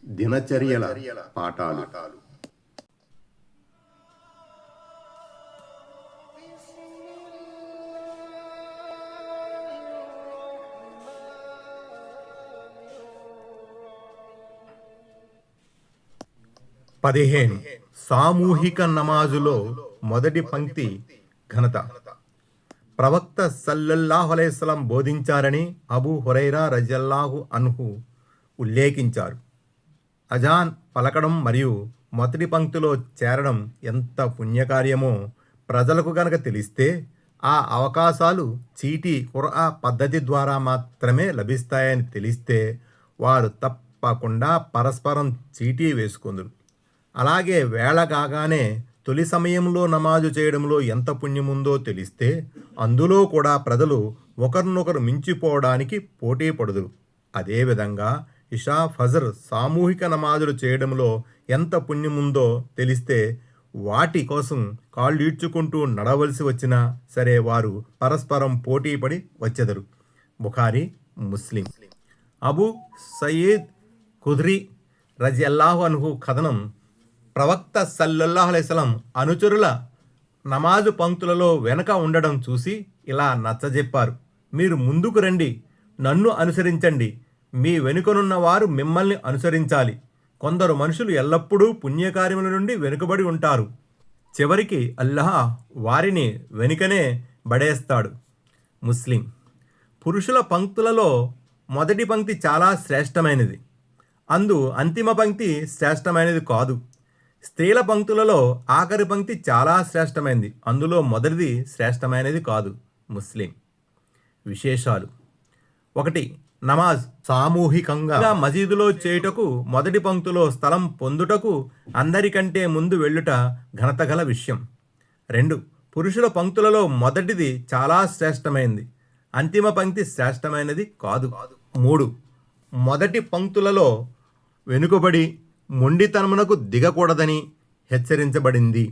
దినచర్యల పాఠాలు. సామూహిక నమాజులో మొదటి పంక్తి ఘనత. ప్రవక్త సల్లల్లాహు అలైహి వసల్లం బోధించారని అబూ హురైరా రజియల్లాహు అన్హు ఉల్లేఖించారు. అజాన్ పలకడం మరియు మొదటి పంక్తిలో చేరడం ఎంత పుణ్యకార్యమో ప్రజలకు గనక తెలిస్తే ఆ అవకాశాలు చీటీ ఖుర్ఆ పద్ధతి ద్వారా మాత్రమే లభిస్తాయని తెలిస్తే వారు తప్పకుండా పరస్పరం చీటీ వేసుకుందరు. అలాగే వేళ కాగానే తొలి సమయంలో నమాజు చేయడంలో ఎంత పుణ్యముందో తెలిస్తే అందులో కూడా ప్రజలు ఒకరినొకరు మించిపోవడానికి పోటీ పడుదురు. అదేవిధంగా ఇషా ఫజర్ సామూహిక నమాజులు చేయడంలో ఎంత పుణ్యముందో తెలిస్తే వాటి కోసం కాళ్ళీడ్చుకుంటూ నడవలసి వచ్చినా సరే వారు పరస్పరం పోటీపడి వచ్చెదరు. బుఖారీ, ముస్లిం. అబూ సయీద్ ఖుద్రీ రజియల్లాహు అన్హు కథనం. ప్రవక్త సల్లల్లాహు అలైహి వసల్లం అనుచరుల నమాజు పంక్తులలో వెనక ఉండడం చూసి ఇలా నచ్చజెప్పారు: మీరు ముందుకు రండి, నన్ను అనుసరించండి, మీ వెనుకనున్న వారు మిమ్మల్ని అనుసరించాలి. కొందరు మనుషులు ఎల్లప్పుడూ పుణ్యకార్యముల నుండి వెనుకబడి ఉంటారు. చివరికి అల్లాహ్ వారిని వెనుకనే బడేస్తాడు. ముస్లిం. పురుషుల పంక్తులలో మొదటి పంక్తి చాలా శ్రేష్టమైనది, అంతిమ పంక్తి శ్రేష్టమైనది కాదు. స్త్రీల పంక్తులలో ఆఖరి పంక్తి చాలా శ్రేష్టమైనది, అందులో మొదటిది శ్రేష్టమైనది కాదు. ముస్లిం. విశేషాలు. 1. నమాజ్ సామూహికంగా మసీదులో చేయుటకు మొదటి పంక్తిలో స్థలం పొందుటకు అందరికంటే ముందు వెళ్ళుట ఘనత గల విషయం. 2. పురుషుల పంక్తులలో మొదటిది చాలా శ్రేష్టమైనది, అంతిమ పంక్తి శ్రేష్టమైనది కాదు. 3. మొదటి పంక్తులలో వెనుకబడి మొండితనమునకు దిగకూడదని హెచ్చరించబడింది.